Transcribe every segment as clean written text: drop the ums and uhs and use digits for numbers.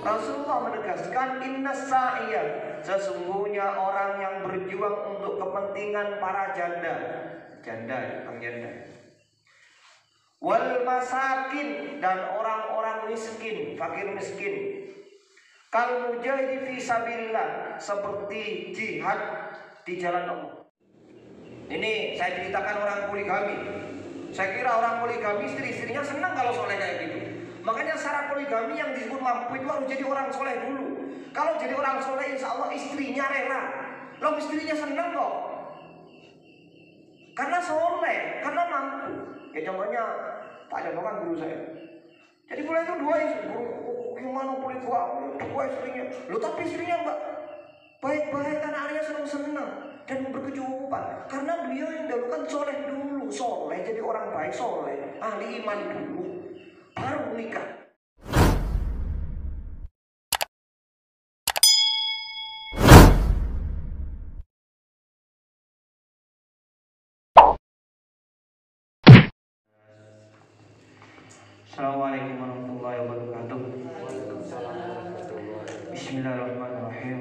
Rasulullah menegaskan inna sa'iya, sesungguhnya orang yang berjuang untuk kepentingan para janda, wal masakin, dan orang-orang miskin, fakir miskin, kal mujahid fi sabilillah, seperti jihad di jalan Allah. Ini saya ceritakan orang poligami. Saya kira orang poligami istri-istrinya senang kalau soleh kayak gitu. Makanya syarat poligami yang disebut mampu itu harus jadi orang soleh dulu. Kalau jadi orang soleh, insya Allah istrinya rela. Loh, istrinya senang kok. Karena soleh, karena mampu. Ya contohnya Pak Jono kan guru saya. Jadi mulai itu dua istri. Gimana boleh dua istrinya? Loh, tapi istrinya enggak baik-baik, karena anaknya senang-senang dan berkecukupan. Karena beliau yang dahulu kan soleh dulu. Soleh, jadi orang baik, soleh, ahli iman dulu, baru nikah. Assalamualaikum warahmatullahi wabarakatuh. Bismillahirrahmanirrahim.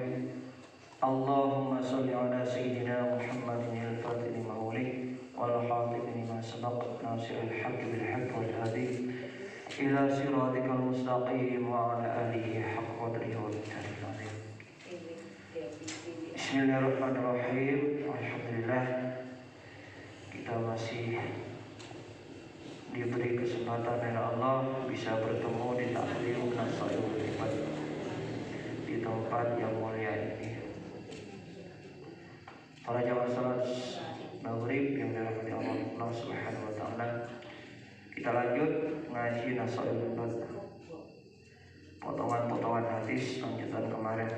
Allahumma sholli ala sayyidina Muhammadin al-fatih lima ulih wal khatib lima sabaq nasiril haqq bil haqq wal hadi ila siratikal mustaqim wa ala alihi haqq qadrihi wa miqdarihi. Bismillahirrahmanirrahim. Alhamdulillah, kita masih diberi kesempatan oleh Allah bisa bertemu di taklim Nasaihul Ibad di tempat yang mulia ini. Para jamaah salat maghrib yang dirahmati Allah Subhanahu wa taala, kita lanjut ngaji Nasaihul Ibad, potongan-potongan hadis lanjutan kemarin.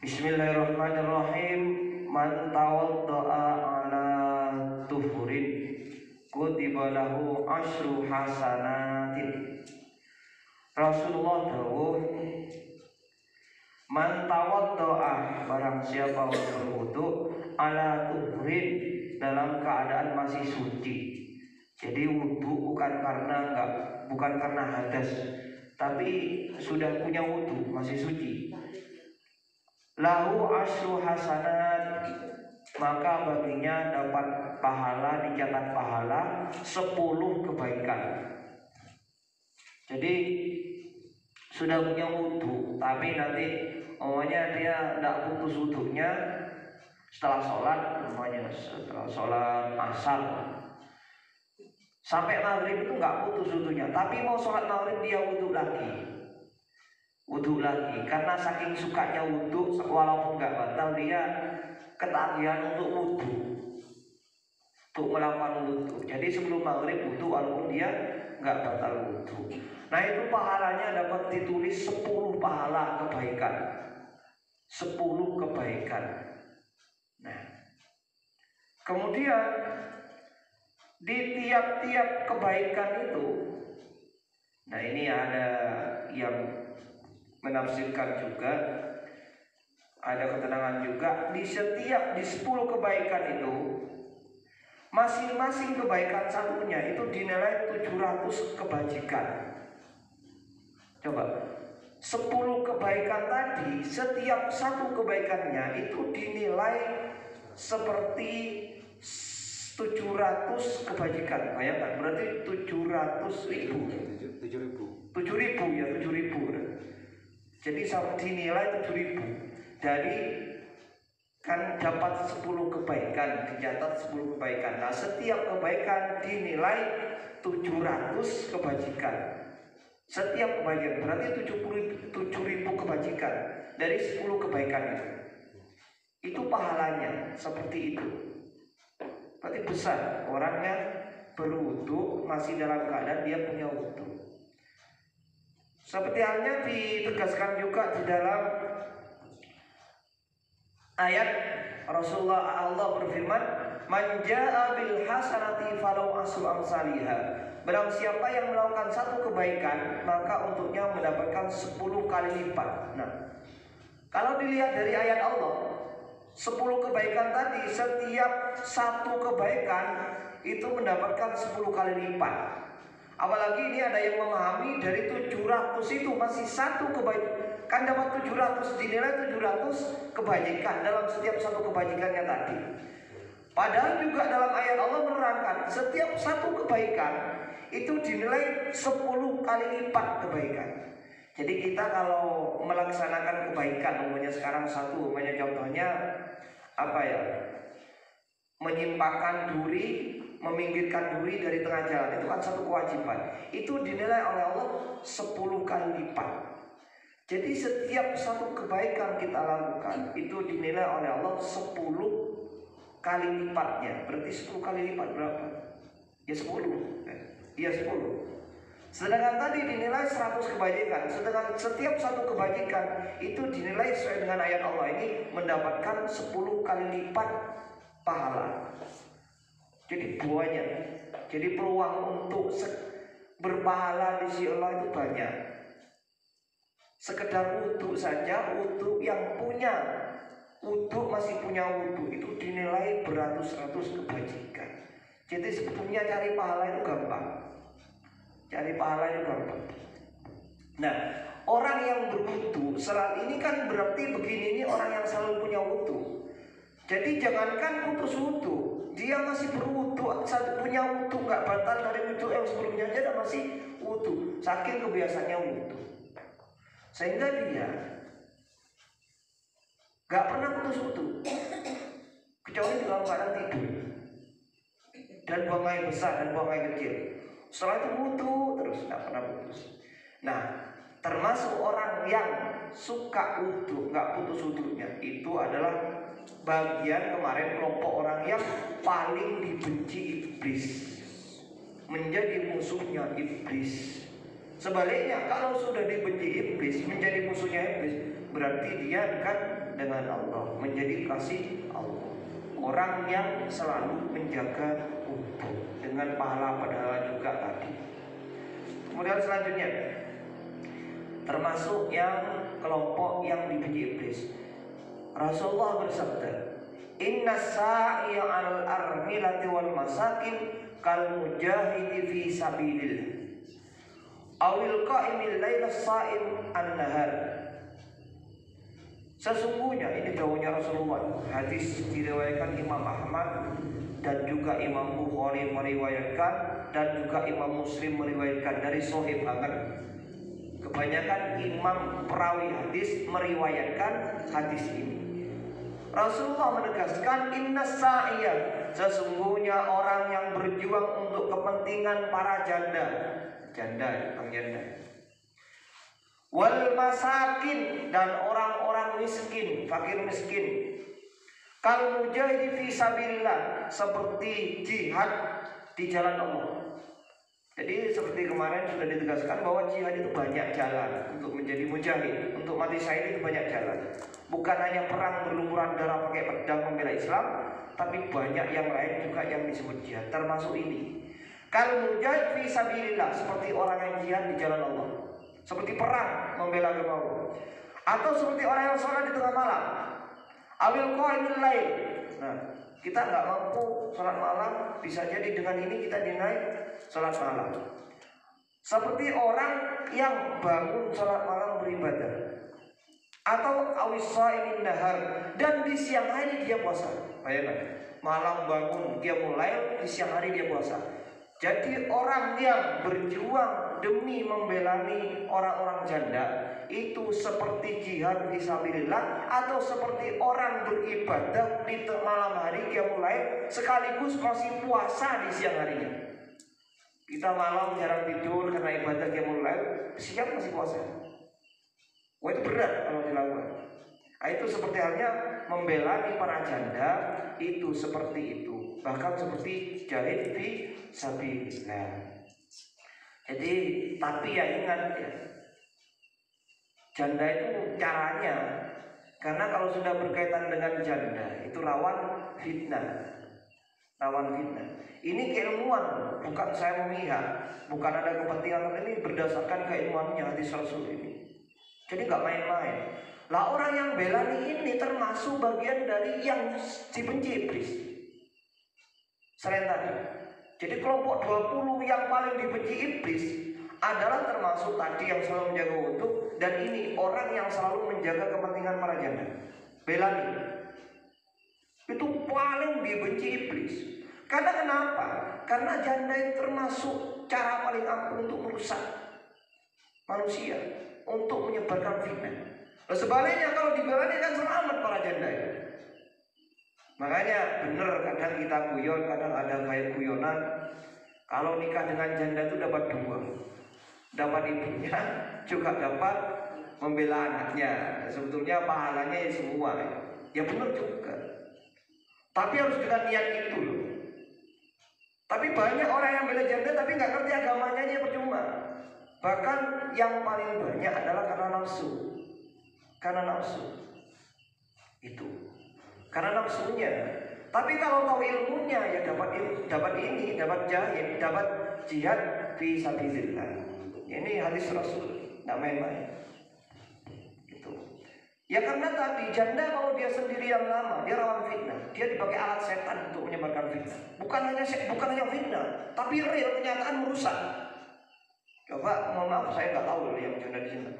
Bismillahirrahmanirrahim. Man tawadda'a ala tuhurin kutiba lahu asyru hasanatin. Rasulullah dawuh, man tawadda'a, barang siapa berwudu, ala tuhrin, dalam keadaan masih suci. Jadi wudu bukan karena hadas, tapi sudah punya wudu, masih suci. Lahu asyru hasanat, maka baginya dapat pahala, dicatat pahala 10 kebaikan. Jadi sudah punya wudu, tapi nanti dia tidak putus wudunya setelah sholat, setelah sholat asar sampai maghrib itu nggak putus wudunya, tapi mau sholat maghrib dia wudu lagi, karena saking sukanya wudu, walaupun nggak batal dia ketagihan untuk wudu, untuk melakukan wudu. Jadi sebelum maghrib wudu walaupun dia nggak batal wudu. Nah, itu pahalanya dapat ditulis 10 pahala kebaikan. 10 kebaikan. Nah, kemudian di tiap-tiap kebaikan itu, nah ini ada yang menafsirkan juga, ada keterangan juga, di 10 kebaikan itu, masing-masing kebaikan satunya itu dinilai 700 kebajikan. Coba, 10 kebaikan tadi, setiap satu kebaikannya itu dinilai seperti 700 kebajikan. Bayangkan, berarti 700.000. 7.000 ya, 7.000. Jadi dinilai 7.000. Jadi kan dapat 10 kebaikan, dicatat 10 kebaikan. Nah, setiap kebaikan dinilai 700 kebajikan. Setiap kebaikan berarti 7.000 kebajikan dari 10 kebaikan itu. Itu pahalanya seperti itu. Berarti besar, orangnya berwudu masih dalam keadaan dia punya wudu. Seperti halnya ditegaskan juga di dalam ayat Rasulullah, Allah berfirman, man jaa bil hasanati falau asru amsalihha. Barang siapa yang melakukan satu kebaikan, maka untuknya mendapatkan 10 kali lipat. Nah, kalau dilihat dari ayat Allah, 10 kebaikan tadi, setiap satu kebaikan itu mendapatkan 10 kali lipat. Apalagi ini ada yang memahami dari 700 itu masih satu kebaikan. Kan dapat 700, dinilai 700 kebajikan dalam setiap satu kebajikannya tadi. Padahal juga dalam ayat Allah menerangkan setiap satu kebaikan itu dinilai 10 kali lipat kebaikan. Jadi kita kalau melaksanakan kebaikan, umumnya sekarang satu, umumnya contohnya apa ya? Menyimpangkan duri, meminggirkan duri dari tengah jalan, itu kan satu kewajiban. Itu dinilai oleh Allah 10 kali lipat. Jadi setiap satu kebaikan kita lakukan itu dinilai oleh Allah 10 kali lipatnya. Berarti 10 kali lipat berapa? Ya 10. Ya 10. Sedangkan tadi dinilai 100 kebajikan. Sedangkan setiap satu kebajikan itu dinilai sesuai dengan ayat Allah ini mendapatkan 10 kali lipat pahala. Jadi banyak. Jadi peluang untuk berpahala di sisi Allah itu banyak. Sekedar wudhu saja, wudhu yang punya wudhu masih punya wudhu itu dinilai beratus-ratus kebajikan. Jadi sebetulnya cari pahala itu gampang. Cari pahala itu gampang. Nah, orang yang berwudhu selalu ini kan berarti begini, ini orang yang selalu punya wudhu. Jadi jangankan putus wudhu, dia masih berwudhu, punya wudhu, nggak batal dari wudhu yang sebelumnya aja masih wudhu, saking kebiasaannya wudhu. Sehingga dia nggak pernah putus wudhu, kecuali dalam keadaan tidur dan buang air besar dan buang air kecil. Setelah itu wudhu terus, nggak pernah putus. Nah, termasuk orang yang suka wudhu, nggak putus wudhunya, itu adalah bagian kemarin kelompok orang yang paling dibenci iblis, menjadi musuhnya iblis. Sebaliknya, kalau sudah dibenci iblis, menjadi musuhnya iblis, berarti dia dekat dengan Allah, menjadi kasih Allah. Orang yang selalu menjaga wudhu dengan pahala-pahala juga tadi. Kemudian selanjutnya, termasuk yang kelompok yang dibenci iblis, Rasulullah bersabda, Inna sa'iya al armilati wal masakin kal mujahidi fi sabilillah awil qa'imil laila sa'im an-nahar. Sesungguhnya, ini dawuhnya Rasulullah, hadis diriwayatkan Imam Ahmad dan juga Imam Bukhari meriwayatkan dan juga Imam Muslim meriwayatkan dari Sahih banget. Kebanyakan imam perawi hadis meriwayatkan hadis ini. Rasulullah menegaskan, Inna sa'iyah, sesungguhnya orang yang berjuang untuk kepentingan para janda, wal masakin, dan orang-orang miskin, fakir miskin, kal mujahidi fi sabilillah, seperti jihad di jalan Allah. Jadi seperti kemarin sudah ditegaskan bahwa jihad itu banyak jalan untuk menjadi mujahid, untuk mati syahid itu banyak jalan. Bukan hanya perang berlumuran darah pakai pedang membela Islam, tapi banyak yang lain juga yang disebut jihad, termasuk ini. Kal mujahid fi sabilillah, seperti orang yang jihad di jalan Allah, seperti perang membela agama Allah, atau seperti orang yang sholat di tengah malam, awil qaimil lail. Nah, kita nggak mampu sholat malam, bisa jadi dengan ini kita dinaik sholat malam. Seperti orang yang bangun sholat malam beribadah, atau awisaimin nahar, dan di siang hari dia puasa. Bayangkan, malam bangun dia mulai, di siang hari dia puasa. Jadi orang yang berjuang demi membelani orang-orang janda itu seperti jihad fisabilillah, atau seperti orang beribadah di malam hari dia mulai sekaligus masih puasa di siang harinya. Kita malam jarang tidur karena ibadah dia mulai, siang masih puasa. Wah, itu berat kalau dilakukan. Nah, itu seperti halnya membelani para janda, itu seperti itu. Bahkan seperti jahid fi sabilillah. Jadi, tapi ya ingat ya, janda itu caranya, karena kalau sudah berkaitan dengan janda itu rawan fitnah. Ini keilmuan, bukan saya memihak, bukan ada kepentingan, ini berdasarkan keilmuannya hadis Rasul ini. Jadi nggak main-main. Lah orang yang belani ini termasuk bagian dari yang dibenci iblis. Selain tadi. Jadi kelompok 20 yang paling dibenci iblis adalah termasuk tadi yang selalu menjaga wudhu, dan ini orang yang selalu menjaga kepentingan para janda. Belani itu paling dibenci iblis. Karena kenapa? Karena janda itu termasuk cara paling ampuh untuk merusak manusia, untuk menyebarkan fitnah. Nah, sebaliknya kalau dibelani kan selamat para janda itu. Makanya benar kadang kita guyon, kadang ada kayak guyonan. Kalau nikah dengan janda itu dapat dua, dapat ibunya, juga dapat membela anaknya. Sebetulnya pahalanya ya semua. Ya benar juga. Tapi harus dengan niat itu loh. Tapi banyak orang yang bela janda tapi nggak ngerti agamanya, dia percuma. Bahkan yang paling banyak adalah karena nafsu. Karena nafsu. Itu. Karena nafsunya. Tapi kalau tahu ilmunya ya dapat ini, dapat jahid, dapat jihad fi sabilillah. Ini hadis Rasul, enggak main-main. Gitu. Ya karena tadi janda kalau dia sendirian lama, dia rawan fitnah. Dia dipakai alat setan untuk menyebarkan fitnah. Bukan hanya fitnah, tapi real kenyataan merusak. Coba mohon maaf saya nggak tahu yang janda di sini.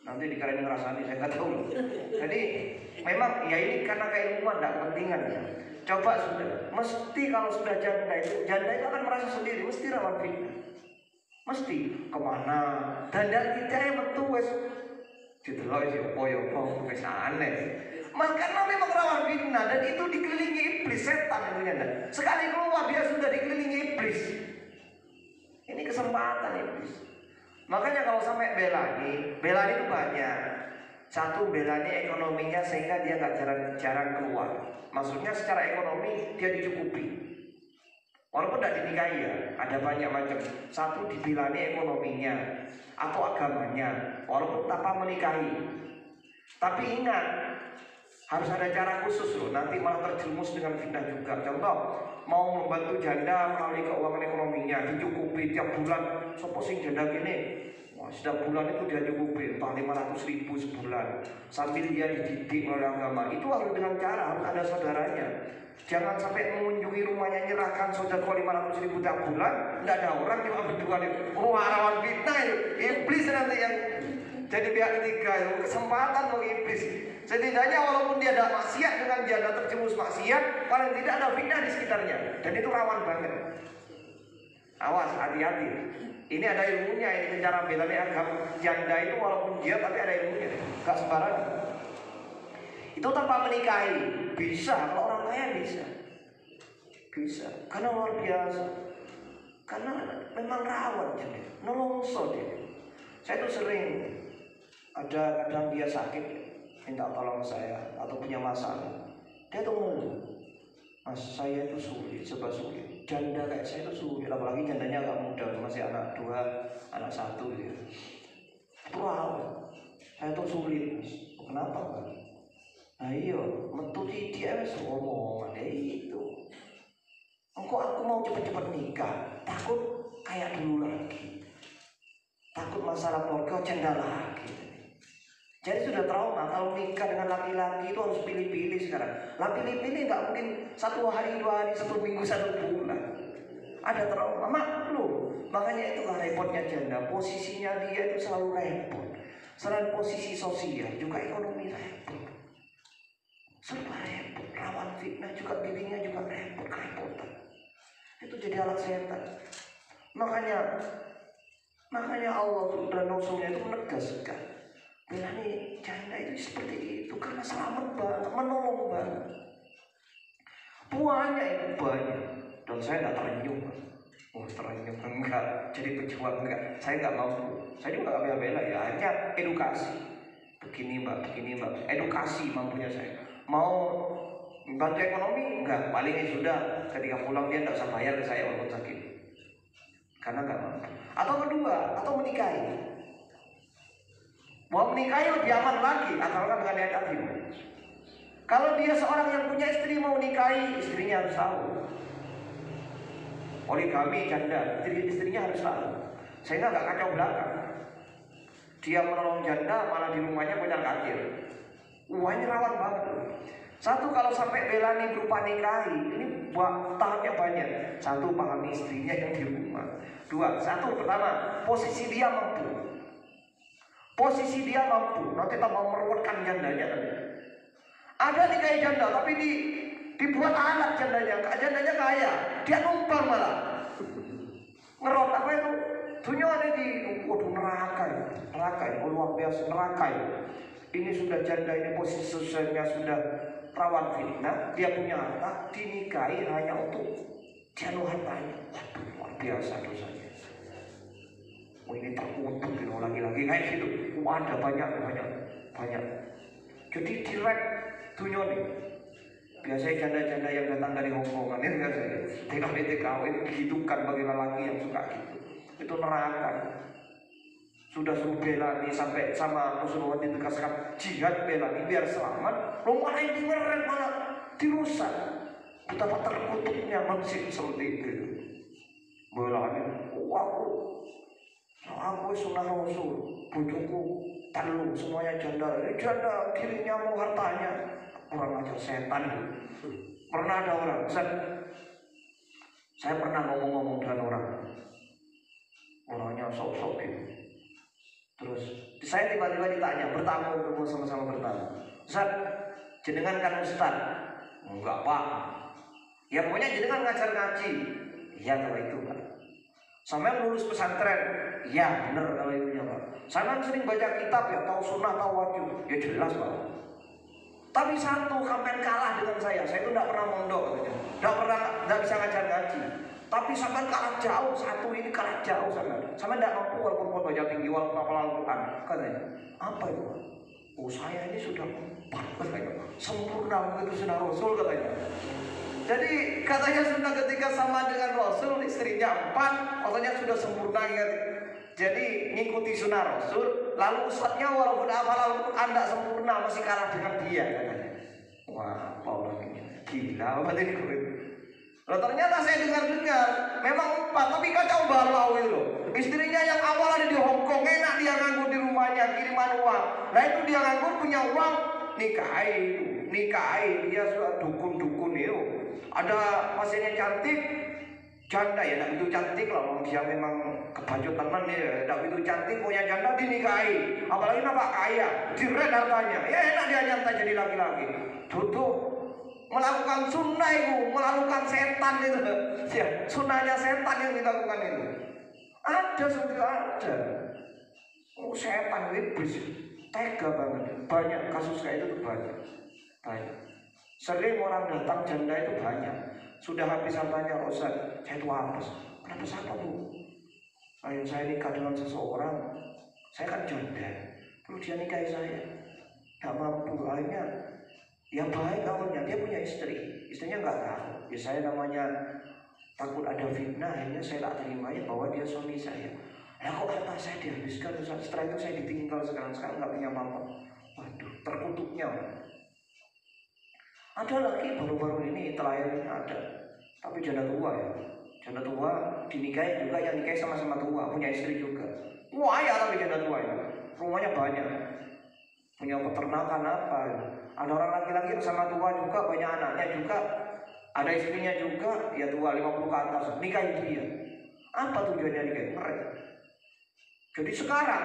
Nanti dikirain ngerasani, saya nggak tahu. Jadi memang ya ini karena keilmuan tidak kepentingan ya. Coba sudah, mesti kalau sudah janda itu akan merasa sendiri, mesti rawan fitnah. Mesti kemana? Dan kita yang betul wes didelok sih opo wes aneh. Karena memang rawan fitnah dan itu dikelilingi iblis, setan itu janda. Sekali keluar dia sudah dikelilingi iblis. Ini kesempatan iblis. Makanya kalau sampai belani itu banyak. Satu, belani ekonominya sehingga dia nggak jarang keluar. Maksudnya secara ekonomi dia dicukupi. Walaupun tidak dinikahi ya, ada banyak macam. Satu, dibelani ekonominya atau agamanya, walaupun tanpa menikahi. Tapi ingat, harus ada cara khusus loh. Nanti malah terjerumus dengan fitnah juga. Contoh, mau membantu janda melalui keuangan ekonominya, dicukupi tiap bulan. Sopo sing janda gini, wah, setiap bulan itu dia cukupi entah 500.000 sebulan. Sambil dia dididik oleh agama. Itu harus dengan cara, harus ada saudaranya. Jangan sampai mengunjungi rumahnya nyerahkan saudara 500.000 tiap bulan, tidak ada orang cuma berdua nih. Oh, rawan fitnah itu, iblis nanti yang jadi pihak ketiga itu. Kesempatan bagi iblis. Setidaknya walaupun dia ada maksiat dengan janda terjerumus maksiat, paling tidak ada fitnah di sekitarnya. Dan itu rawan banget. Awas, hati-hati. Ini ada ilmunya, ini cara belanya agama. Janda itu walaupun dia tapi ada ilmunya, gak sembarangan. Itu tanpa menikahi bisa, kalau orang kaya bisa, karena luar biasa. Karena memang rawan jadi, nolongso dia. Saya tuh sering ada kadang dia sakit, minta tolong saya atau punya masalah. Dia tuh ngeluh, Mas saya itu sulit, serba sulit. Janda kayak saya itu sulit, apalagi jandanya agak muda, masih anak 2, anak 1 gitu. Wow, saya tuh sulit, Mas. Kenapa Pak? Ayo, metu dia wis omongan itu. Engkau aku mau cepet-cepet nikah, takut kayak dulu lagi. Takut masalah keluarga janda lagi. Jadi sudah trauma kalau nikah dengan laki-laki itu harus pilih-pilih sekarang. Lah pilih-pilih nggak mungkin 1 hari, 2 hari, 1 minggu, 1 bulan. Ada trauma, maklum. Makanya itulah repotnya janda. Posisinya dia itu selalu repot. Selain posisi sosial, juga ekonomi repot. Serba repot, rawan fitnah juga, dirinya juga repot, kerepotan. Itu jadi alat setan. Makanya Allah dan Rasulnya itu menegaskan, belani janda itu seperti itu karena selamat banget, menolong banget. Buahnya itu banyak. Dan saya tidak terenyuh. Terenyuh enggak, jadi pejuang enggak. Saya enggak mampu. Saya juga enggak bela-bela ya, hanya edukasi. Begini mbak, edukasi mampunya saya. Mau bantu ekonomi enggak, paling sudah ketika pulang dia tidak usah bayar ke saya walaupun sakit, karena enggak mampu. Atau kedua, atau menikahi. Mau menikahi lebih aman lagi, asalkan dengan niat hati. Kalau dia seorang yang punya istri mau nikahi, istrinya harus tahu. Poligami janda, istrinya harus tahu. Sehingga enggak kacau belakang. Dia menolong janda malah di rumahnya punya kacir. Wah, ini rawan banget. Satu, kalau sampai belani berupa nikahi, ini tahapnya banyak. Satu, pahami istrinya yang di rumah. Dua, pertama, posisi dia mampu. Posisi dia mampu, nanti tambah meruatkan jandanya. Ada nikahi janda, tapi dibuat anak jandanya kaya, dia numpang malah. Ngerot apa itu? Dunia ada di neraka ya, luar biasa neraka ya. Ini sudah janda, ini posisi sosialnya sudah rawan fitnah, dia punya harta, dinikahi hanya untuk janu hartanya. Waduh, luar biasa dosanya. Oh, ini terkutuk gitu, lagi-lagi kayak gitu. Ada banyak. Jadi direct dunia nih. Biasanya janda-janda yang datang dari Hongkongan ini biasanya TKW itu dihidupkan bagi lelaki yang suka gitu. Itu neraka. Sudah suruh bela nih, sampai sama Rasulullah ditegaskan jihad bela nih biar selamat. Lo malah yang dimeren, malah dirusak. Betapa terkutuknya manusia seperti itu. Bela nih, aku sunnah Rasul, bujuku talu semuanya janda. Ini janda dirinya mau hartanya. Orang ajar setan. Pernah ada orang, saya pernah ngomong dengan orang. Orangnya sok-sok gitu. Terus saya tiba-tiba ditanya, bertamu, sama-sama bertamu. Ustaz, jenengan kan Ustaz? Enggak Pak. Ya pokoknya jenengan ngajar ngaji. Iya kalau itu Pak. Sampai lulus pesantren. Iya bener kalau itu ya Pak. Sampai sering baca kitab ya, tahu sunnah, tahu wajib. Ya jelas Pak. Tapi satu, sampai kalah dengan saya itu tidak pernah mondok katanya. Tidak bisa ngajar ngaji. Tapi sampai kalah jauh, satu ini kalah jauh sampai tidak mampu walaupun baca tinggi, walaupun hafal Al-Quran katanya. Apa itu? Oh saya ini sudah 4 katanya. Sempurna begitu sunnah Rasul katanya. Jadi katanya sunnah ketika sama dengan Rasul, istrinya 4, katanya sudah sempurna gitu. Jadi ngikuti sunnah Rasul, lalu ustadznya walaupun hafal Al-Quran tidak sempurna masih kalah dengan dia katanya. Wah, apa orang ini? Gila, apa ini? Loh, ternyata saya dengar memang 4, tapi kacau balau itu. Istrinya yang awal ada di Hongkong, enak dia nganggur di rumahnya, kiriman uang. Nah itu dia nganggur punya uang, nikahi dia sudah dukun itu. Ada pasiennya cantik, janda ya, tidak itu cantik lah, dia memang kebacut teman ya, tidak itu cantik punya janda dinikahi, apalagi nampak kaya, dirent hartanya, ya enak dia nyantai jadi laki-laki, tutup melakukan sunnah itu, melakukan setan itu, ya sunnahnya setan yang dilakukan itu, ada sudah ada, oh setan iblis, tega banget, banyak kasus kayak itu banyak. Sering orang datang janda itu banyak. Sudah habis hartanya, Ustaz, saya itu habis. Kenapa siapa Bu? Ayo saya nikah dengan seseorang, saya kan janda, terus dia nikahi saya, gak mampu. Akhirnya ya baik awalnya, dia punya istri, istrinya nggak tahu. Ya saya namanya takut ada fitnah, akhirnya saya tak terima ya bahwa dia suami saya. Lah kok harta saya dihabiskan, Ustaz? Setelah itu saya ditinggal, sekarang nggak punya apa-apa. Waduh, terkutuknya. Ada lagi baru-baru ini terakhir ada, tapi janda tua ya. Janda tua dinikahi juga, yang nikahi sama-sama tua, punya istri juga. Wah ya, tapi janda tua ya, rumahnya banyak, punya peternakan apa ya. Ada orang laki-laki yang sama tua juga, banyak anaknya juga, ada istrinya juga, ya tua 50 ke atas, nikahi dia. Apa tujuannya nikahi mereka? Jadi sekarang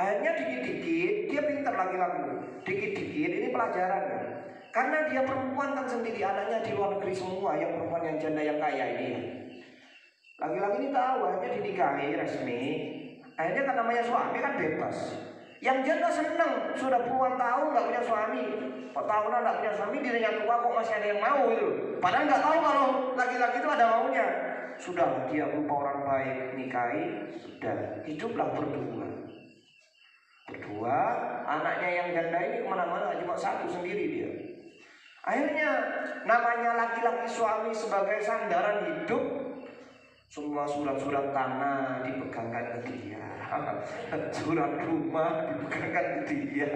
akhirnya dikit-dikit dia pintar laki-laki, dikit-dikit ini pelajarannya. Karena dia perempuan kan sendiri, anaknya di luar negeri semua, yang perempuan yang janda yang kaya ini. Laki-laki ini tahu, akhirnya dinikahi resmi. Akhirnya kan namanya suami kan bebas. Yang janda seneng, sudah puluhan tahun nggak punya suami, 4 tahunan nggak punya suami, dirinya tua kok masih ada yang mau gitu. Padahal nggak tahu kalau laki-laki itu ada maunya. Sudah dia berupa orang baik, nikahi, sudah hiduplah berdua. Anaknya yang janda ini kemana-mana, cuma satu sendiri dia. Akhirnya namanya laki-laki suami sebagai sandaran hidup, semua surat-surat tanah dipegangkan ke dia, surat rumah dipegangkan ke dia.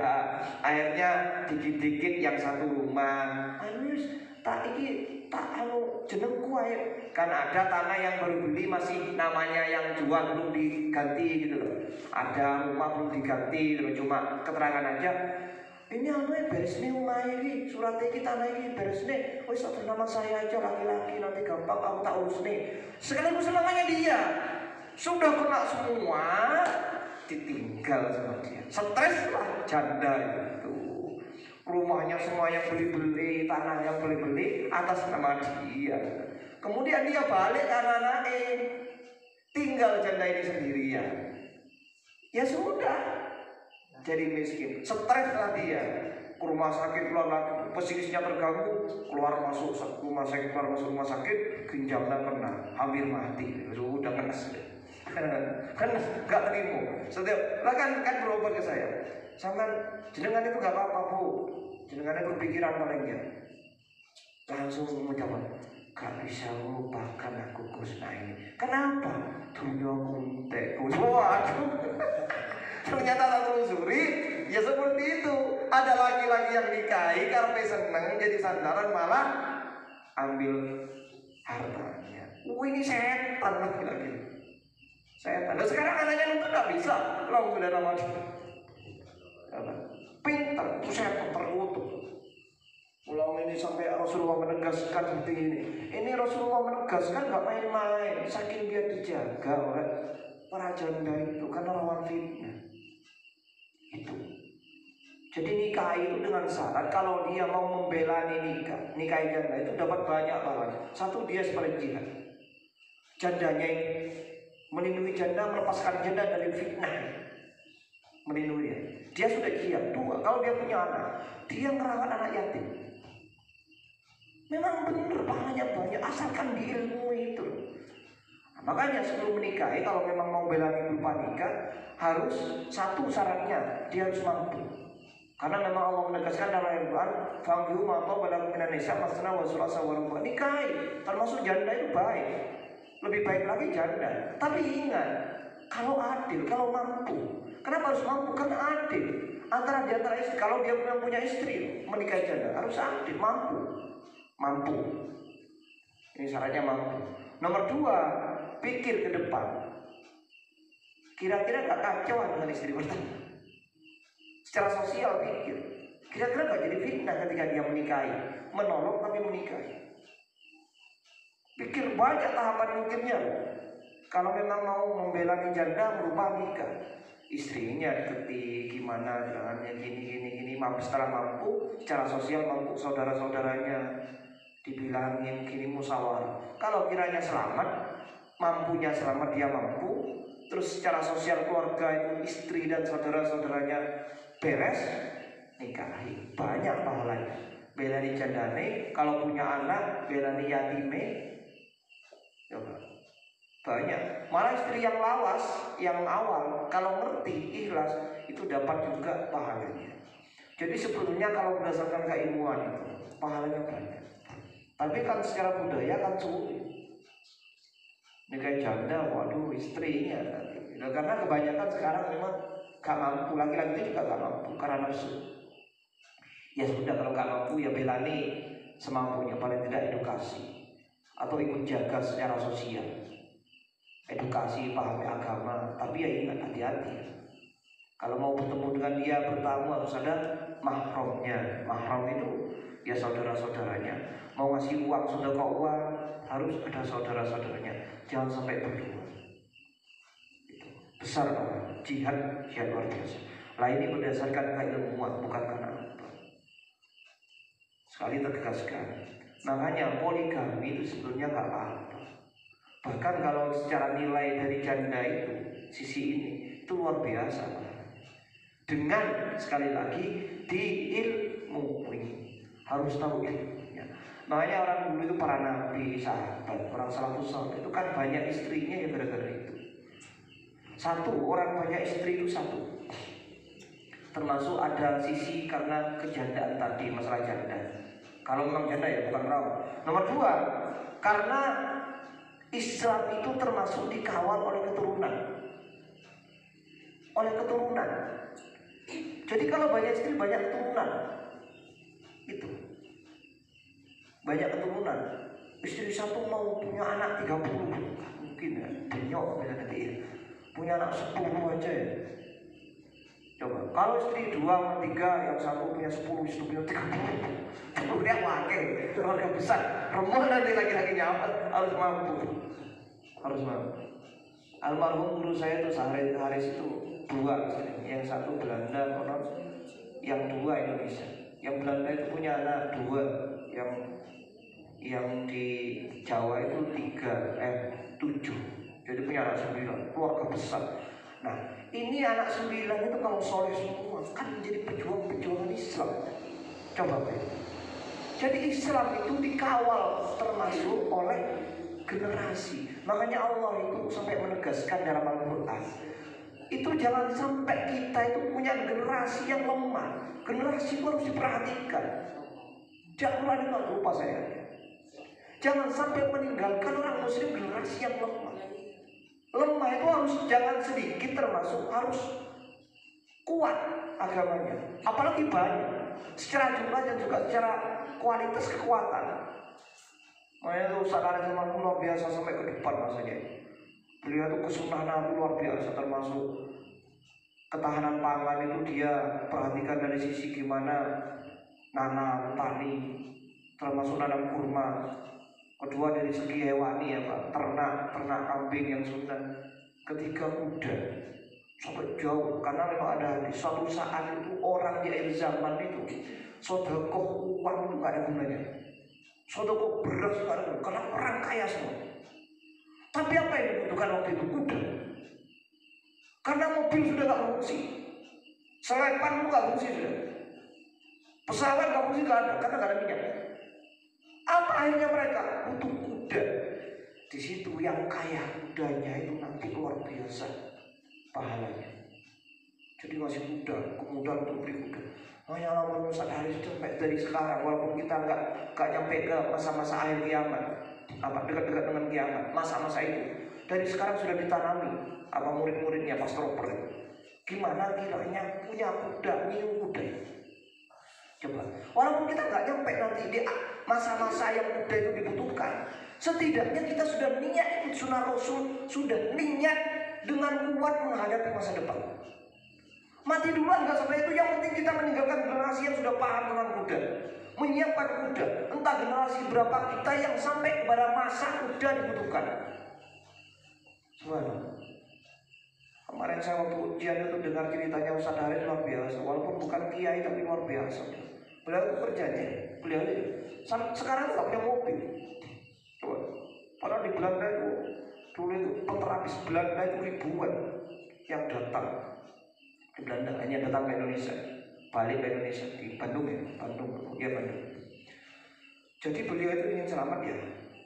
Akhirnya dikit-dikit yang satu rumah, tak jenengku ayo. Kan ada tanah yang baru beli masih namanya yang jual belum diganti gitu loh. Ada rumah belum diganti, cuma keterangan aja. Ini beres nih rumah ini, suratnya kita naik beres nih. Wis atas nama saya aja laki-laki, nanti gampang aku tak urus nih. Sekaligus namanya dia sudah kena semua, ditinggal sama dia. Stres lah janda itu. Rumahnya semua yang beli-beli, tanah yang beli-beli atas nama dia. Kemudian dia balik ke anak-anaknya, tinggal janda ini sendirian. Ya sudah, jadi miskin, stres lah dia. Ke rumah sakit keluar lagi, psikisnya terganggu, keluar masuk rumah sakit, keluar masuk rumah sakit, ginjalnya kena, hampir mati, sudah ngenes. Kan nggak terima. Setiap lah kan berobat ke saya. Sampai jenengan itu nggak apa-apa bu, jenengan itu pikiran palingnya. Langsung menjawab, gak bisa melupakan aku Kusna ini. Kenapa? Dunia kuntek. Waduh. Ternyata tak telusuri, ya seperti itu. Ada laki-laki yang nikahi karena seneng jadi sandaran malah ambil hartanya. Ini setan laki-laki. Setan. Dan sekarang anaknya nonton nggak bisa, lo sudah nama pinter, itu setan terkutuk. Ulang ini sampai Rasulullah menegaskan seperti ini. Ini Rasulullah menegaskan nggak main-main, saking dia dijaga oleh para janda itu karena rawan fitnah. Itu. Jadi nikah itu dengan syarat kalau dia mau membela nikah janda itu dapat banyak pahalanya. Satu, dia seperti jihad. Jandanya ini melindungi janda, melepaskan janda dari fitnah, melindungi dia. Dia sudah jihad. Dua, kalau dia punya anak, dia merawat anak yatim. Memang benar pahalanya banyak asalkan di ilmu itu. Nah, makanya sebelum menikahi kalau memang mau bela berupa nikah harus satu syaratnya dia harus mampu. Karena memang Allah menegaskan dalam Al-Quran, "Fangyu ma taba minan nisa masna wa sulasa wa ruba." Nikahi termasuk janda itu baik. Lebih baik lagi janda. Tapi ingat, kalau adil, kalau mampu. Kenapa harus mampu? Karena adil. Antara istri, kalau dia memang punya istri menikahi janda harus adil, mampu. Ini syaratnya mampu. Nomor dua, pikir ke depan. Kira-kira gak kacau dengan istri pertama? Secara sosial pikir. Kira-kira gak jadi fitnah ketika dia menikahi, menolong tapi menikahi. Pikir banyak tahapan mungkinnya. Kalau memang mau membela janda merubah nikah, istrinya diketik gimana jalannya gini mampu, setelah mampu secara sosial, mampu saudara-saudaranya dibilangin gini, musyawarah. Kalau kiranya selamat, mampunya selamat, dia mampu, terus secara sosial keluarga itu istri dan saudara-saudaranya beres, nikahi, banyak pahalanya. Belani jandane, kalau punya anak belani yatime, coba banyak. Malah istri yang lawas, yang awal, kalau ngerti ikhlas itu dapat juga pahalanya. Jadi sebetulnya kalau berdasarkan keilmuan itu pahalanya banyak. Tapi kan secara budaya kan sulit. Nikah janda, waduh istrinya. Nah, karena kebanyakan sekarang memang gak mampu, laki-laki juga gak mampu karena nafsu. Ya sudah, kalau gak mampu ya belani semampunya, paling tidak edukasi atau ikut jaga secara sosial. Edukasi, pahami agama, tapi ya ingat hati-hati. Kalau mau bertemu dengan dia, bertamu harus ada mahramnya. Mahram itu ya saudara-saudaranya. Mau ngasih uang, sedekah uang, harus ada saudara-saudaranya. Jangan sampai berdua. Itu besar orang. Jihad luar biasa. Lah ini berdasarkan keilmuan, bukan karena apa. Sekali tegaskan. Makanya poligami itu sebetulnya nggak apa-apa. Bahkan kalau secara nilai dari janda itu, sisi ini itu luar biasa. Dengan sekali lagi diilmui, harus tahu ilmunya. Makanya orang dulu itu para nabi, sahabat, orang salafus saleh itu kan banyak istrinya ya gara-gara itu. Satu, orang banyak istri itu satu. Termasuk ada sisi karena kejandaan tadi, masalah janda. Kalau memang janda ya bukan perawan. Nomor dua, karena Islam itu termasuk dikawal oleh keturunan. Jadi kalau banyak istri, banyak keturunan. Itu banyak keturunan. Istri satu mau punya anak 30, mungkin ya, banyak bisa nanti ya. Punya anak 10 aja ya. Coba, Kalau istri 2, 3, yang satu punya 10, istri punya 30. Dia wakil, keluarga besar. Remuk nanti laki-lakinya harus mampu. Harus mampu. Almarhum guru saya itu Haris itu 2, yang satu Belanda, yang 2 Indonesia. Yang Belanda itu punya anak 2, yang di Jawa itu 7. Jadi punya anak 9, keluarga besar. Nah, ini anak 9 itu kalau soleh semua kan menjadi pejuang-pejuangan Islam. Coba Pak. Jadi Islam itu dikawal termasuk oleh generasi. Makanya Allah itu sampai menegaskan dalam Al-Quran, itu jangan sampai kita itu punya generasi yang lemah. Generasi itu harus diperhatikan. Jangan lupa saya. Jangan sampai meninggalkan orang muslim generasi yang lemah. Lemah itu harus jangan sedikit, termasuk harus kuat agamanya. Apalagi banyak. Secara jumlah dan juga secara kualitas kekuatan. Makanya itu Ustaz Haris luar biasa sampai ke depan rasanya. Beliau itu kesunahan Nabi luar biasa, termasuk ketahanan pangan itu dia perhatikan dari sisi gimana nanam tani, termasuk nanam kurma. Kedua dari segi hewani ya Pak, ternak kambing yang sunnah. Ketiga kuda sampai jauh, karena memang ada di suatu saat itu orang di akhir zaman itu sedekah uang itu gak ada gunanya, sedekah beras gak ada gunanya, karena orang kaya semua. Tapi apa yang dibutuhkan waktu itu? Kuda. Karena mobil sudah gak fungsi, selepan itu gak fungsi sudah, pesawat gak fungsi, gak ada, karena gak ada minyak. Apa akhirnya mereka butuh kuda. Di situ yang kaya kudanya itu nanti luar biasa pahalanya. Jadi masih muda, kemudian untuk beli kuda. Makanya Allah Ustaz Haris itu sampai dari sekarang, walaupun kita nggak nyampe ke masa-masa akhir kiamat, dekat-dekat dengan kiamat, masa-masa itu dari sekarang sudah ditanami apa murid-muridnya Pastor Robert. Gimana kiranya punya kuda, minum kuda. Coba, walaupun kita nggak nyampe nanti di masa-masa yang kuda itu dibutuhkan, setidaknya kita sudah niat ikut sunnah Rasul, sudah niat dengan kuat menghadapi masa depan. Mati duluan nggak sampai itu, yang penting kita meninggalkan generasi yang sudah paham tentang kuda, menyiapkan kuda. Entah generasi berapa kita yang sampai kepada masa kuda dibutuhkan. Subhanallah. Kemarin saya waktu ujian itu dengar ceritanya Ustaz Haris luar biasa, walaupun bukan kiai tapi luar biasa. Beliau itu kerjanya, beliau itu sekarang nggak punya mobil. Coba, padahal di Belanda itu dulu itu peterapis Belanda itu ribuan yang datang di Belanda, hanya datang ke Indonesia, balik ke Indonesia di Bandung ya, Bandung. Jadi beliau itu ingin selamat ya,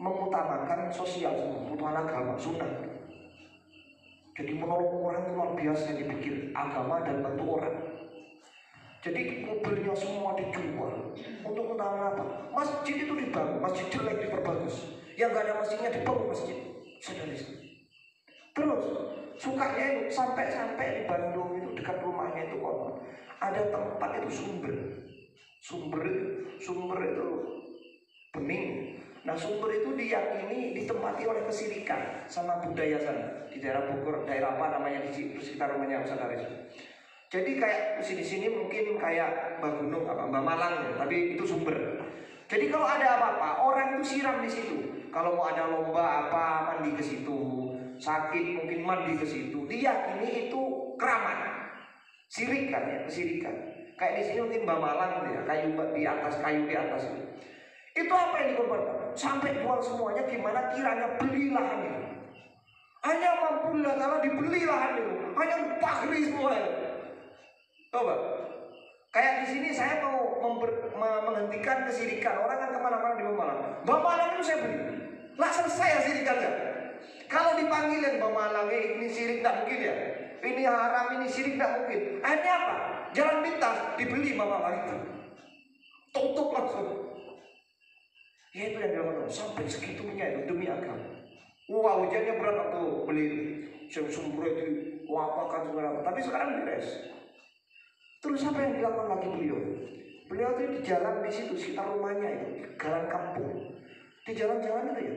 mengutamakan sosial semua, kebutuhan agama, sunnah. Jadi menolong orang itu luar biasa, dipikir agama dan bantu orang. Jadi mobilnya semua dijual untuk utama apa? Masjid itu dibangun, masjid jelek diperbagus, yang gak ada masjidnya dibangun masjid. Terus sukanya itu sampai di Bandung itu dekat rumahnya itu konon ada tempat itu sumber itu bening. Nah sumber itu diyakini ditempati oleh kesirikan sama budaya sana di daerah Bogor, daerah apa namanya di sekitar rumahnya Ustaz Haris. Jadi kayak di sini mungkin kayak Mbak Gunung apa Mbak Malang ya, tapi itu sumber. Jadi kalau ada apa-apa orang itu siram di situ. Kalau mau ada lomba apa mandi ke situ, sakit mungkin mandi ke situ. Diyakini itu keramat, sirikan ya, kesirikan. Kayak di sini mungkin Mbak Malang ya, kayu di atas. Itu apa yang dikorbankan? Sampai jual semuanya, gimana kiranya beli lahan itu. Hanya mampu Allah dibeli lahan itu, hanya pakri semua ya. Coba, kayak di sini saya mau menghentikan kesirikan. Orang kan kemana-mana di Malang. Mbak Malang itu saya beli. Lah selesai ya sirikannya. Kalau dipanggilin Mbak Malang, ini sirik nggak mungkin ya. Ini haram, ini sirik nggak mungkin. Akhirnya apa? Jalan pintas dibeli Mbak Malang itu. Tutup langsung. Ya itu yang dilakukan sampai segitunya itu demi agama. Wah ujiannya berat waktu beli sumber itu, wapakan segala. Tapi sekarang beres. Terus apa yang dilakukan lagi beliau? Beliau itu di jalan di situ sekitar rumahnya itu, jalan kampung. Di jalan-jalan itu ya,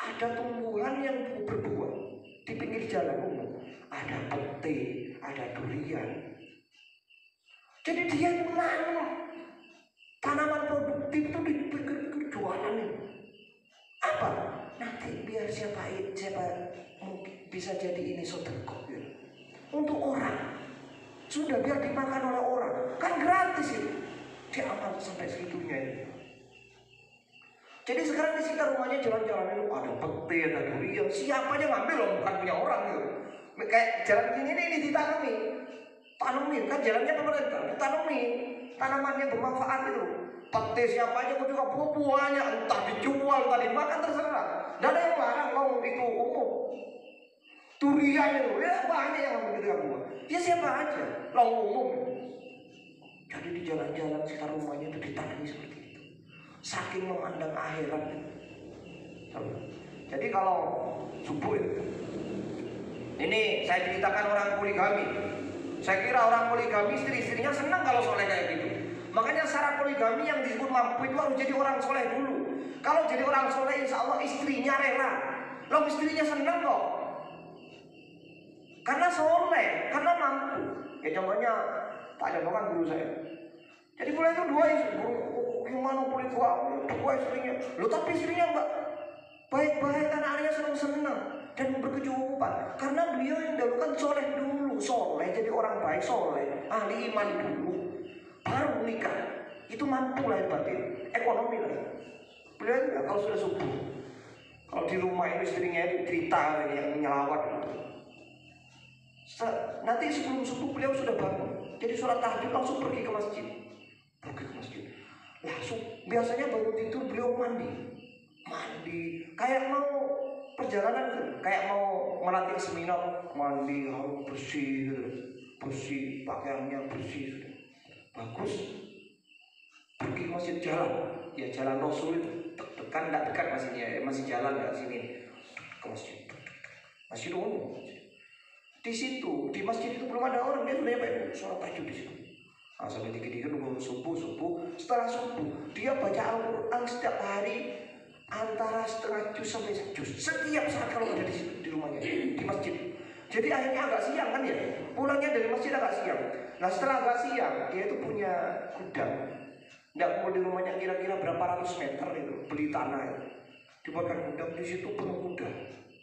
ada tumbuhan yang berbuah di pinggir jalan umum. Ada pete, ada durian. Jadi dia itu nanam tanaman produktif itu dipikir-pikir jualan itu. Apa? Nanti biar siapa mungkin bisa jadi ini sedekah ya. Untuk orang. Sudah biar dimakan oleh orang. Kan gratis itu. Dia aman sampai segitunya ini. Jadi sekarang di sekitar rumahnya jalan-jalan itu ada pete, ada durian. Siapa aja ngambil loh, bukan punya orang gitu. Kayak jalan gini ini ditanami. Tanemin, kan jalannya pemerintah. Ditanami. Tanamannya bermanfaat itu. Pete siapa aja juga buah-buahnya. Entah dijual, entah dimakan, terserah. Tidak ada yang larang mau itu umum. Durian itu, ya banyak yang ngambil gitu buah. Ya siapa aja, long umum. Jadi di jalan-jalan sekitar rumahnya itu ditanami seperti itu. Saking memandang akhirat. Jadi kalau subuh itu, ini saya ceritakan orang poligami. Saya kira orang poligami istri-istrinya senang kalau soleh kayak gitu. Makanya syarat poligami yang disebut mampu itu harus jadi orang soleh dulu. Kalau jadi orang soleh, insya Allah istrinya rela. Loh istrinya senang kok. Karena soleh, karena mampu. Ya contohnya Pak Jono kan guru saya. Jadi mulai itu dua istri, gimana boleh dua istrinya. Loh tapi istrinya enggak baik-baik, anak-anaknya senang-senang dan berkecukupan. Karena beliau yang dahulu kan soleh dulu, soleh jadi orang baik, soleh, ahli iman dulu, baru nikah. Itu mampu lahir batin, ekonomi lah. Beliau juga kalau sudah subuh, kalau di rumah ini istrinya itu cerita yang nyelawat gitu. Nanti sebelum subuh beliau sudah bangun, jadi sholat tahajud langsung pergi ke masjid. Langsung biasanya bangun tidur beliau mandi, kayak mau perjalanan, kayak mau melatih seminar, mandi harus bersih, pakaiannya bersih, bagus. Pergi ke masjid jalan, ya jalan Rasul itu, kan tidak dekat masih jalan nggak sini ke masjid umum. Di situ, di masjid itu belum ada orang, dia sudah nyampe sholat tahajud di situ. Nah, sampai dikit-dikit nunggu subuh. Setelah subuh, dia baca Al-Quran setiap hari antara setengah juz sampai sejuz. Setiap saat kalau ada di situ, di rumahnya, di masjid. Jadi akhirnya agak siang kan ya, pulangnya dari masjid agak siang. Nah setelah agak siang, dia itu punya gudang. Tidak mau di rumahnya kira-kira berapa ratus meter itu, beli tanah itu. Dibuatkan gudang, di situ penuh kuda.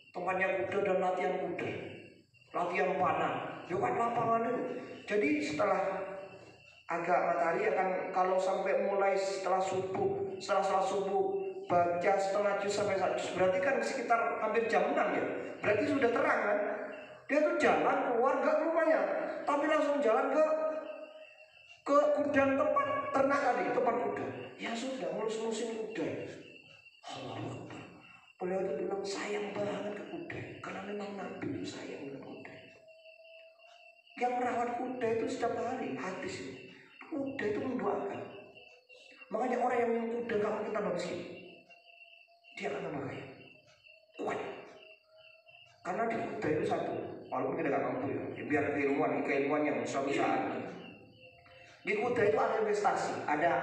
Tempatnya kuda dan latihan kuda. Latihan panah, bukan lapangan itu. Jadi setelah agak matahari akan, kalau sampai mulai setelah sholat subuh baca setengah juz sampai 1 juz, berarti kan sekitar hampir jam 6 ya. Berarti sudah terang kan. Dia tuh jalan keluar gak ke rumahnya, tapi langsung jalan ke gudang tempat ternak tadi, tempat kuda. Ya sudah, ngelus-ngelusin kuda. Allah Akbar. Beliau itu bilang sayang banget ke kuda, karena memang Nabi sayang dengan kuda. Yang merawat kuda itu setiap hari, hadis itu. Kuda itu mendoakan. Makanya orang yang punya kuda gak mungkin tambah miskin. Dia akan tambah kaya, kuat. Karena di kuda itu satu, walaupun kita gak mampu ya, biar keilmuan yang suatu saat. Di kuda itu ada investasi, ada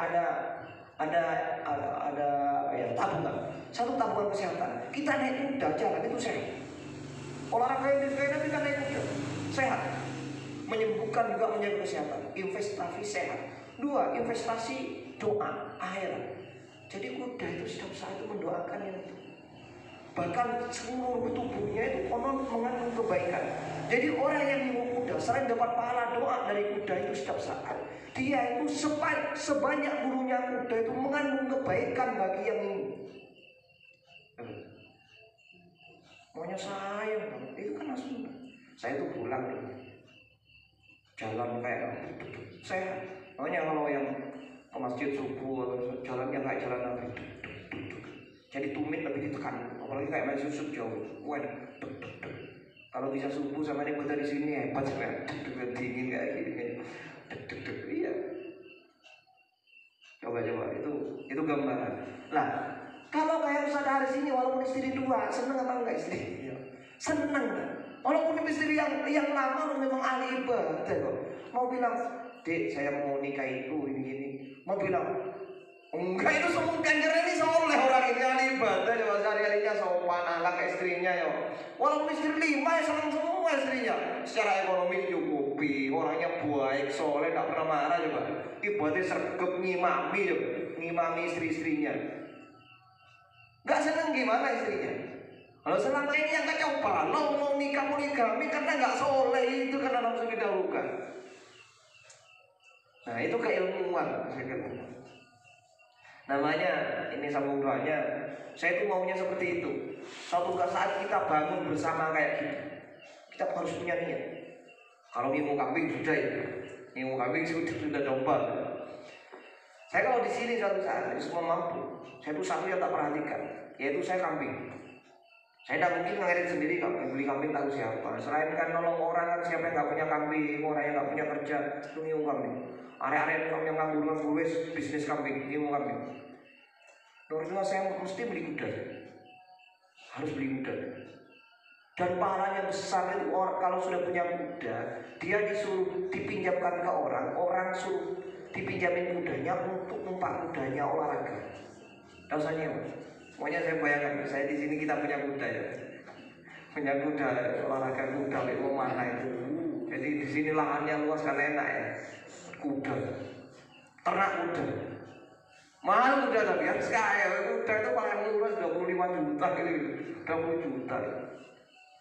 ya, tabungan. Satu tabungan kesehatan. Kita naik kuda jalan itu sehat. Olahraga yang kita naik kuda sehat. Menyembuhkan juga menjaga kesehatan. Investasi sehat. 2, investasi doa akhirat. Jadi kuda itu setiap saat itu mendoakan yang itu. Bahkan seluruh tubuhnya itu konon mengandung kebaikan. Jadi orang yang menunggu kuda selain dapat pahala doa dari kuda itu setiap saat, dia itu sebanyak bulunya kuda itu mengandung kebaikan bagi yang ini. Maunya sayang, itu kan langsung. Saya itu pulang dulu, jalan kayak sehat. Makanya kalau yang ke masjid subuh jalannya kayak jalan Nabi, jadi tumit lebih ditekan, apalagi kayak main susuk jauh, kalau bisa subuh sama ini putar di sini hebat sekali, dingin kayak gini, iya. Coba itu gambaran. Nah, kalau kayak Ustaz Haris ini walaupun istri 2, seneng apa enggak istri? Seneng. Walaupun istri yang lama memang ahli ibadah kok. Mau bilang, "Dek, saya mau nikah itu ini." Mau bilang, enggak, itu semua kanjeng ini soleh orang ini ahli ibadah ya, sehari-harinya sopan anak istrinya ya. Walaupun istri 5 ya senang semua istrinya. Secara ekonomi cukup. mencukupi, orangnya baik, soleh, tidak pernah marah juga. Ibaratnya sergap ngimami juga, ngimami istri-istrinya. Gak seneng gimana istrinya? Kalau selama ini yang kacau balau mau nikah poligami karena nggak soleh itu karena nafsu didahulukan. Nah itu keilmuan, namanya ini sambung doanya. Saya tuh maunya seperti itu. Suatu saat kita bangun bersama kayak gitu, kita harus punya niat. Kalau ngimu kambing sudah ya, ngimu kambing sudah coba. Saya kalau di sini suatu saat itu semua mampu. Saya tuh satu yang tak perhatikan, yaitu saya kambing. Saya tidak mungkin ngerit sendiri, kalau beli kambing tahu siapa. Selain kan nolong orang kan siapa yang nggak punya kambing, orang yang nggak punya kerja, itu ngimu kambing. Area-area yang nganggur bisnis kambing, ngimu kambing. Normal saya mesti beli kuda, harus beli kuda. Dan pahalanya besar itu orang kalau sudah punya kuda, dia disuruh dipinjamkan ke orang, orang suruh dipinjamin kudanya untuk numpak kudanya olahraga. Tahu saja, pokoknya saya bayangkan, saya di sini kita punya kuda ya, punya kuda olahraga kuda, mau mana itu. Jadi di sini lahannya luas kan enak ya, kuda, ternak kuda. Mahal kuda tapi kan sekaya kuda itu paling murah 25 juta gitu, 20 juta.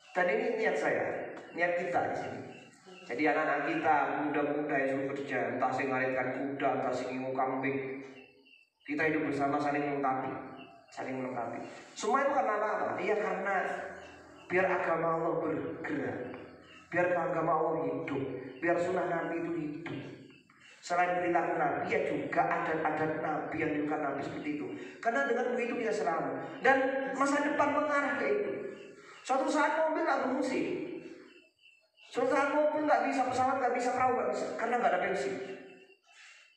Dan ini niat saya, niat kita di sini. Jadi anak-anak kita, muda-muda yang suruh kerja, entah sing ngaritkan kuda, entah sing ngimu kambing, kita hidup bersama saling melengkapi, saling melengkapi. Semua itu karena apa? Iya karena biar agama Allah bergerak, biar agama Allah hidup, biar sunnah Nabi itu hidup. Selain perilaku Nabi, ya juga adat-adat Nabi yang dilakukan Nabi seperti itu. Karena dengan begitu dia selamat dan masa depan mengarah ke itu. Suatu saat mobil nggak berfungsi, suatu saat mobil nggak bisa, pesawat nggak bisa, perahu nggak bisa, karena nggak ada bensin.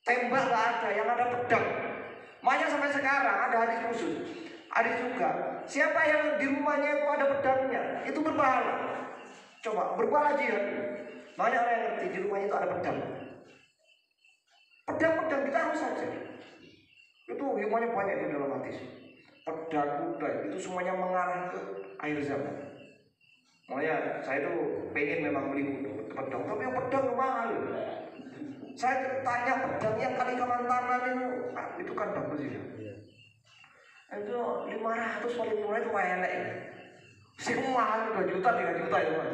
Tembak nggak ada, yang ada pedang. Makanya sampai sekarang ada hadis khusus, hadis juga. Siapa yang di rumahnya itu ada pedangnya, itu berpahala. Coba berpahala jihad. Banyak orang yang ngerti di rumahnya itu ada pedang. Pedang-pedang ditaruh saja. Itu hikmahnya banyak itu dalam hadis. Pedang, kuda itu semuanya mengarah ke akhir zaman. Makanya saya tuh pengen memang beli pedang, tapi yang pedang mahal. Saya tanya pedang yang kali kemantanan itu kan bagus ya. Itu 500 paling murah itu elek. Sih mahal 2 juta 3 juta itu mas.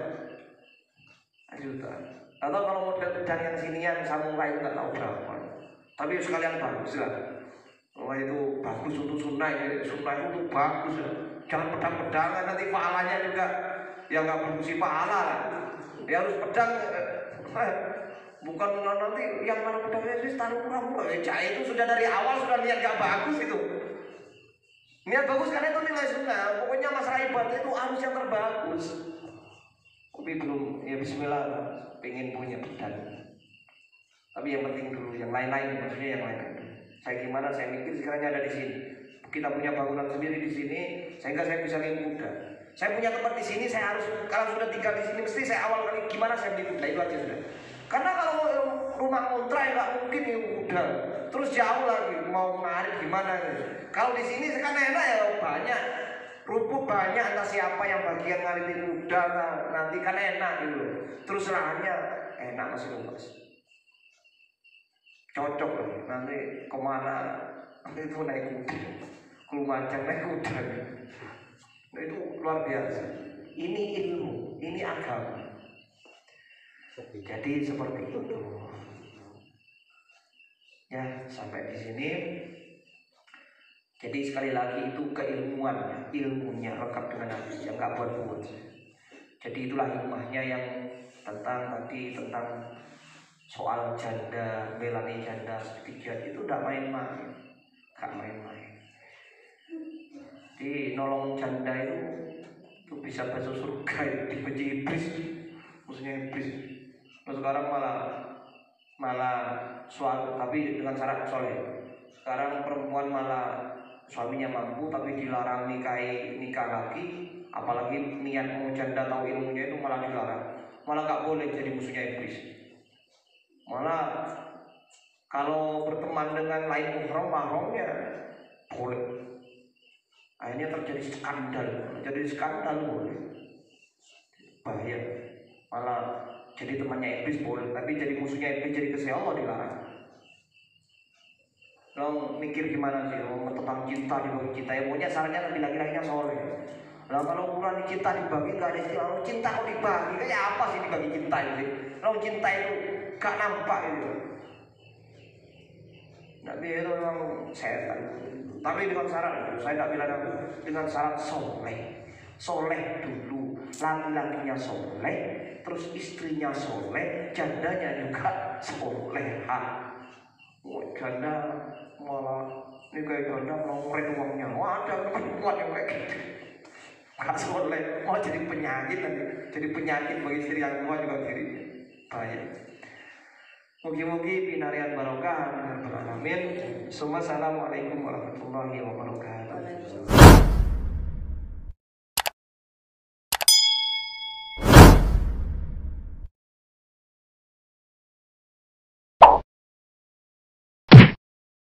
1 juta. Atau kalau model pedang yang sinian samurai itu nggak tahu berapa. Tapi sekalian bagus lah. Wah itu bagus untuk sunnah ya. Sunnah itu bagus ya. Jangan pedang-pedangan nanti pahalanya juga ya nggak berfungsi pahala lah. Ya harus pedang. Bukan nanti yang mana pedangnya sih taruh murah-murah. Itu sudah dari awal sudah niat nggak bagus itu. Niat bagus karena itu nilai sunnah. Pokoknya masalah ibadah itu harus yang terbagus. Tapi belum ya Bismillah pengen punya pedang. Tapi yang penting dulu yang lain-lain, maksudnya yang lain. Saya gimana? Saya mikir sekarang ada di sini. Kita punya bangunan sendiri di sini, sehingga saya bisa ngimu kuda. Saya punya tempat di sini, saya harus kalau sudah tinggal di sini mesti saya awal kali gimana saya beli kuda itu aja sudah. Karena kalau rumah kontrak nggak mungkin ngimu kuda. Terus jauh lagi mau ngarit gimana? Kalau di sini sekarang enak ya banyak. Rumput banyak, entah siapa yang bagian ngaritin kuda nanti kan enak gitu. Terus lahannya enak masih luas. Cocok loh, nanti kemana itu naik kuda, ke Lumajang naik kuda. Nah, itu luar biasa. Ini ilmu, ini agama. Jadi seperti itu. Ya sampai di sini. Jadi sekali lagi itu keilmuan, ilmunya lengkap dengan hadis yang nggak buat-buat. Jadi itulah hikmahnya yang tentang soal janda, belani janda sedikit itu udah main-main, gak main-main. Jadi nolong janda itu bisa masuk surga, dibenci iblis, maksudnya iblis. Terus sekarang malah suatu tapi dengan syarat soleh. Sekarang perempuan malah suaminya mampu tapi dilarang nikah lagi, apalagi niat mau janda tahu ilmunya itu malah dilarang, malah nggak boleh jadi musuhnya iblis. Malah kalau berteman dengan lain mahramnya boleh. Akhirnya terjadi skandal boleh. Bahaya. Malah jadi temannya iblis boleh, tapi jadi musuhnya iblis, jadi kesel Allah dilarang. Lo mikir gimana sih tentang cinta dibagi cinta, ya pokoknya sarannya lebih laki-lakinya soleh. Nah kalau ukuran cinta dibagi gak ada istilah lo cinta kok dibagi, kayak apa sih dibagi cinta itu? Lo cinta itu gak nampak itu. Tapi itu memang setan. Tapi dengan syarat, saya tidak bilang dengan syarat soleh. Soleh dulu, laki-lakinya soleh, terus istrinya soleh, jandanya juga soleha. Janda malah ini kayak janda melongkret uangnya. Wah ada perempuan yang kayak gitu. Gak soleh, mau jadi penyakit nanti, jadi penyakit bagi istri yang tua juga jadi bahaya. Mugi-mugi pinarian barokah. Amin. Assalamualaikum warahmatullahi wabarakatuh.